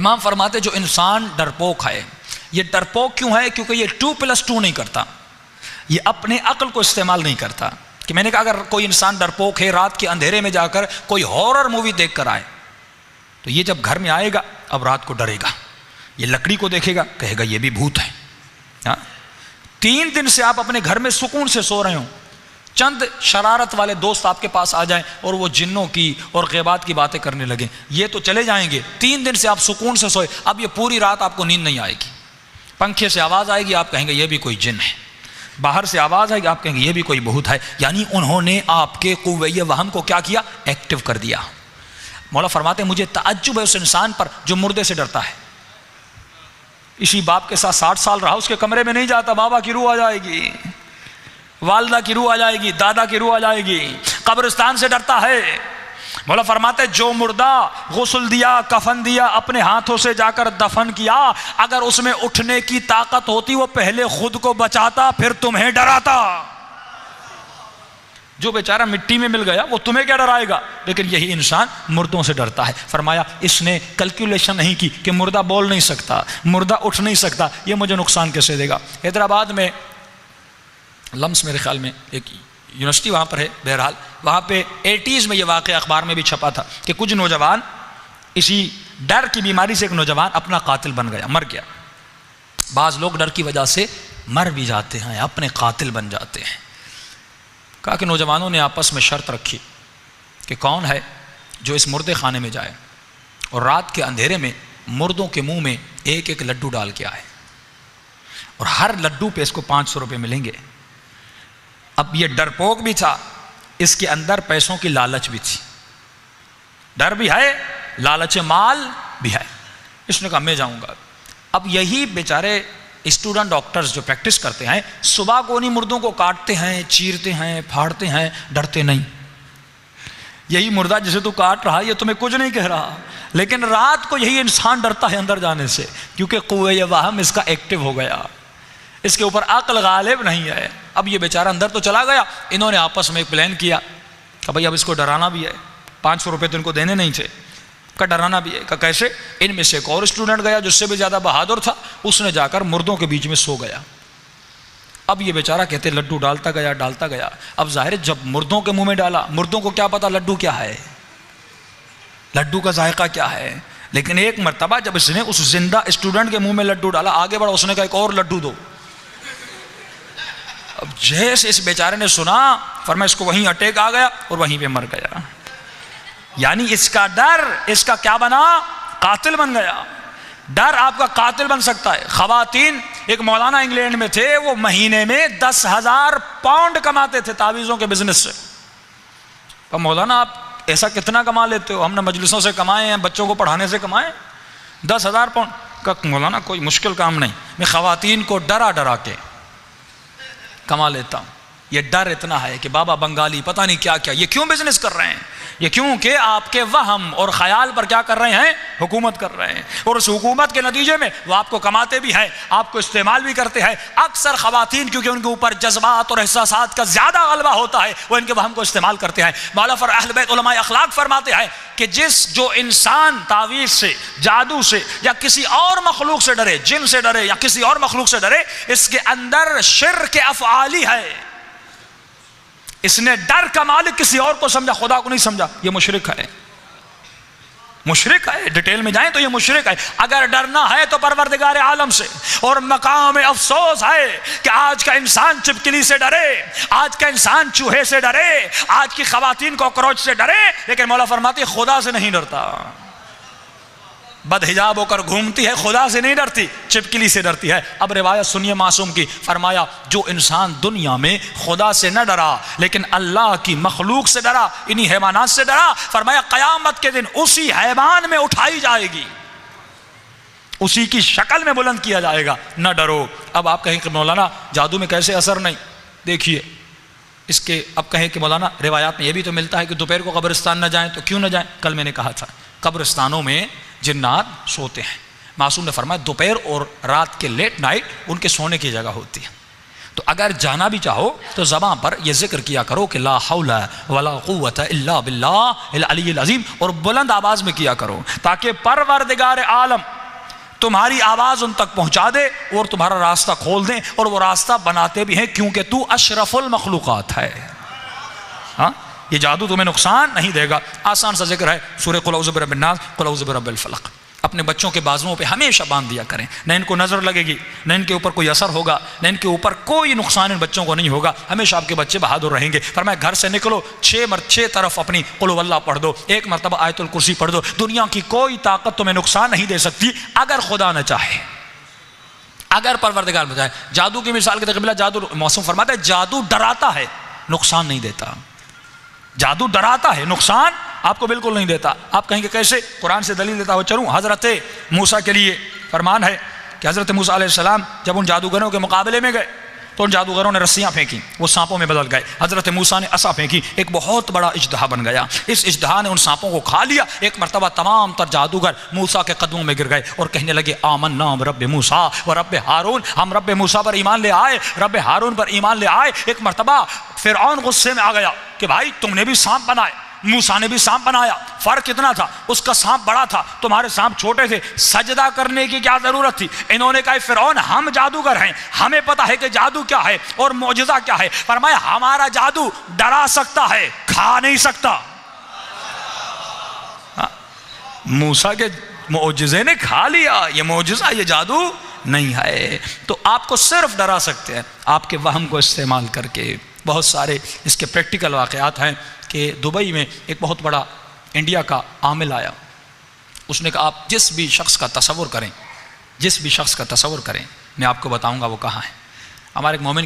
امام فرماتے جو انسان ڈرپوک ہے، یہ ڈرپوک کیوں ہے؟ کیونکہ یہ 2+2 نہیں کرتا، یہ اپنے عقل کو استعمال نہیں کرتا. کہ میں نے کہا اگر کوئی انسان ڈرپوک ہے، رات کے اندھیرے میں جا کر کوئی ہارر مووی دیکھ کر آئے تو یہ جب گھر میں آئے گا اب رات کو ڈرے گا، یہ لکڑی کو دیکھے گا کہے گا یہ بھی بھوت ہے. 3 دن سے آپ اپنے گھر میں سکون سے سو رہے ہوں، چند شرارت والے دوست آپ کے پاس آ جائیں اور وہ جنوں کی اور غیبات کی باتیں کرنے لگیں، یہ تو چلے جائیں گے. 3 دن سے آپ سکون سے سوئے، اب یہ پوری رات آپ کو نیند نہیں آئے گی. پنکھے سے آواز آئے گی، آپ کہیں گے یہ بھی کوئی جن ہے. باہر سے آواز آئے گی، آپ کہیں گے یہ بھی کوئی بھوت ہے. یعنی انہوں نے آپ کے قوہ وہم کو کیا کیا؟ ایکٹیو کر دیا. مولا فرماتے ہیں مجھے تعجب ہے اس انسان پر جو مردے سے ڈرتا ہے. اسی باپ کے ساتھ 60 سال رہا، اس کے کمرے میں نہیں جاتا، بابا کی روح آ جائے گی، والدہ کی روح آ جائے گی، دادا کی روح آ جائے گی. قبرستان سے ڈرتا ہے. مولا فرماتے جو مردہ غسل دیا، کفن دیا، اپنے ہاتھوں سے جا کر دفن کیا، اگر اس میں اٹھنے کی طاقت ہوتی وہ پہلے خود کو بچاتا پھر تمہیں ڈراتا. جو بیچارہ مٹی میں مل گیا وہ تمہیں کیا ڈرائے گا؟ لیکن یہی انسان مردوں سے ڈرتا ہے. فرمایا اس نے کیلکولیشن نہیں کی کہ مردہ بول نہیں سکتا، مردہ اٹھ نہیں سکتا، یہ مجھے نقصان کیسے دے گا. حیدرآباد میں لمس میرے خیال میں ایک یونیورسٹی وہاں پر ہے، بہرحال وہاں پہ 80s میں یہ واقعہ اخبار میں بھی چھپا تھا کہ کچھ نوجوان، اسی ڈر کی بیماری سے ایک نوجوان اپنا قاتل بن گیا، مر گیا. بعض لوگ ڈر کی وجہ سے مر بھی جاتے ہیں، اپنے قاتل بن جاتے ہیں. کہا کہ نوجوانوں نے آپس میں شرط رکھی کہ کون ہے جو اس مردے خانے میں جائے اور رات کے اندھیرے میں مردوں کے منہ میں ایک ایک لڈو ڈال کے آئے، اور ہر لڈو پہ اس کو 500 روپے ملیں گے. اب یہ ڈرپوک بھی تھا، اس کے اندر پیسوں کی لالچ بھی تھی، ڈر بھی ہے، لالچ مال بھی ہے. اس نے کہا میں جاؤں گا. اب یہی بیچارے اسٹوڈنٹ ڈاکٹرز جو پریکٹس کرتے ہیں صبح کو انہیں مردوں کو کاٹتے ہیں، چیرتے ہیں، پھاڑتے ہیں، ڈرتے نہیں. یہی مردہ جسے تو کاٹ رہا یہ تمہیں کچھ نہیں کہہ رہا، لیکن رات کو یہی انسان ڈرتا ہے اندر جانے سے، کیونکہ قوہ وہم اس کا ایکٹیو ہو گیا، اس کے اوپر عقل غالب نہیں ہے. اب یہ بیچارہ اندر تو چلا گیا. انہوں نے آپس میں ایک پلان کیا کہ بھائی اب اس کو ڈرانا بھی ہے، 500 روپے تو ان کو دینے نہیں تھے، کا ڈرانا بھی ہے. کہ کیسے؟ ان میں سے ایک اور اسٹوڈنٹ گیا جس سے بھی زیادہ بہادر تھا، اس نے جا کر مردوں کے بیچ میں سو گیا. اب یہ بیچارہ کہتے لڈو ڈالتا گیا. اب ظاہر جب مردوں کے منہ میں ڈالا، مردوں کو کیا پتا لڈو کیا ہے، لڈو کا ذائقہ کیا ہے. لیکن ایک مرتبہ جب اس نے اس زندہ اسٹوڈنٹ کے منہ میں لڈو ڈالا، آگے بڑھا، اس نے کہا ایک اور لڈو دو. اب جیسے اس بیچارے نے سنا، فرمایا اس کو وہیں اٹیک آ گیا اور وہیں پہ مر گیا. یعنی اس کا ڈر اس کا کیا بنا؟ قاتل بن گیا. ڈر آپ کا قاتل بن سکتا ہے. خواتین، ایک مولانا انگلینڈ میں تھے، وہ مہینے میں 10,000 پاؤنڈ کماتے تھے تعویذوں کے بزنس سے. تو مولانا آپ ایسا کتنا کما لیتے ہو؟ ہم نے مجلسوں سے کمائے ہیں، بچوں کو پڑھانے سے کمائے. 10,000 پاؤنڈ کا مولانا کوئی مشکل کام نہیں، میں خواتین کو ڈرا کے کما لیتا ہوں. یہ ڈر اتنا ہے کہ بابا بنگالی پتہ نہیں کیا کیا، یہ کیوں بزنس کر رہے ہیں؟ یہ کیوں کہ آپ کے وہم اور خیال پر کیا کر رہے ہیں؟ حکومت کر رہے ہیں. اور اس حکومت کے نتیجے میں وہ آپ کو کماتے بھی ہیں، آپ کو استعمال بھی کرتے ہیں. اکثر خواتین کیونکہ ان کے اوپر جذبات اور احساسات کا زیادہ غلبہ ہوتا ہے، وہ ان کے وہم کو استعمال کرتے ہیں. مولا اہل بیت علماء اخلاق فرماتے ہیں کہ جو انسان تعویذ سے، جادو سے یا کسی اور مخلوق سے ڈرے، جن سے ڈرے یا کسی اور مخلوق سے ڈرے، اس کے اندر شرک افعالی ہے. اس نے ڈر کا مالک کسی اور کو سمجھا، خدا کو نہیں سمجھا. یہ مشرک ہے، مشرک ہے. ڈیٹیل میں جائیں تو یہ مشرک ہے. اگر ڈرنا ہے تو پروردگار عالم سے. اور مقام افسوس ہے کہ آج کا انسان چپکلی سے ڈرے، آج کا انسان چوہے سے ڈرے، آج کی خواتین کاکروچ سے ڈرے، لیکن مولا فرماتی خدا سے نہیں ڈرتا. بدحجاب ہو کر گھومتی ہے، خدا سے نہیں ڈرتی، چپکلی سے ڈرتی ہے. اب روایت سنیے معصوم کی. فرمایا جو انسان دنیا میں خدا سے نہ ڈرا لیکن اللہ کی مخلوق سے ڈرا، انہی حیوانات سے ڈرا، فرمایا قیامت کے دن اسی حیوان میں اٹھائی جائے گی، اسی کی شکل میں بلند کیا جائے گا. نہ ڈرو. اب آپ کہیں کہ مولانا جادو میں کیسے اثر نہیں؟ دیکھیے اس کے اب کہیں کہ مولانا روایات میں یہ بھی تو ملتا ہے کہ دوپہر کو قبرستان نہ جائیں، تو کیوں نہ جائیں؟ کل میں نے کہا تھا قبرستانوں میں جنات سوتے ہیں. معصوم نے فرمایا دوپہر اور رات کے لیٹ نائٹ ان کے سونے کی جگہ ہوتی ہے. تو اگر جانا بھی چاہو تو زبان پر یہ ذکر کیا کرو کہ لا حول ولا قوت الا باللہ العلی العظیم، اور بلند آواز میں کیا کرو تاکہ پروردگار عالم تمہاری آواز ان تک پہنچا دے اور تمہارا راستہ کھول دیں، اور وہ راستہ بناتے بھی ہیں کیونکہ تو اشرف المخلوقات ہے۔ ہاں، یہ جادو تمہیں نقصان نہیں دے گا۔ آسان سا ذکر ہے سورہ قل اعوذ برب الناس، قل اعوذ برب الفلق۔ اپنے بچوں کے بازوؤں پہ ہمیشہ باندھ دیا کریں، نہ ان کو نظر لگے گی، نہ ان کے اوپر کوئی اثر ہوگا، نہ ان کے اوپر کوئی نقصان ان بچوں کو نہیں ہوگا، ہمیشہ آپ کے بچے بہادر رہیں گے۔ فرمایا گھر سے نکلو، 6 طرف اپنی قل هو اللہ پڑھ دو، 1 مرتبہ آیت الکرسی پڑھ دو، دنیا کی کوئی طاقت تمہیں نقصان نہیں دے سکتی اگر خدا نہ چاہے، اگر پروردگار نہ چاہے۔ جادو کی مثال کے تقابل جادو، موسم فرماتا ہے جادو ڈراتا ہے، نقصان نہیں دیتا۔ جادو ڈراتا ہے، نقصان آپ کو بالکل نہیں دیتا۔ آپ کہیں گے کیسے؟ قرآن سے دلیل دیتا ہوا چلوں۔ حضرت موسیٰ کے لیے فرمان ہے کہ حضرت موسیٰ علیہ السلام جب ان جادوگروں کے مقابلے میں گئے تو ان جادوگروں نے رسیاں پھینکی، وہ سانپوں میں بدل گئے۔ حضرت موسیٰ نے عصا پھینکی، ایک بہت بڑا اژدہا بن گیا، اس اژدہا نے ان سانپوں کو کھا لیا۔ ایک مرتبہ تمام تر جادوگر موسیٰ کے قدموں میں گر گئے اور کہنے لگے آمنا برب موسیٰ و رب ہارون، ہم رب موسیٰ پر ایمان لے آئے، رب ہارون پر ایمان لے آئے۔ ایک مرتبہ فرعون غصے میں آ گیا کہ بھائی تم نے بھی سانپ بنائے، موسیٰ نے بھی سانپ بنایا، فرق کتنا تھا؟ اس کا سانپ بڑا تھا، تمہارے سانپ چھوٹے تھے، سجدہ کرنے کی کیا ضرورت تھی؟ انہوں نے کہا فرعون ہم جادوگر ہیں، ہمیں پتہ ہے کہ جادو کیا ہے اور معجزہ کیا ہے۔ فرمایا ہمارا جادو ڈرا سکتا ہے، کھا نہیں سکتا۔ موسیٰ کے معجزے نے کھا لیا، یہ معجزہ، یہ جادو نہیں ہے۔ تو آپ کو صرف ڈرا سکتے ہیں آپ کے وہم کو استعمال کر کے۔ بہت سارے اس کے پریکٹیکل واقعات ہیں کہ دبئی میں ایک بہت بڑا انڈیا کا عامل آیا، اس نے کہا آپ جس بھی شخص کا تصور کریں، جس بھی شخص کا تصور کریں، میں آپ کو بتاؤں گا وہ کہاں ہے۔ ہمارے ایک مومن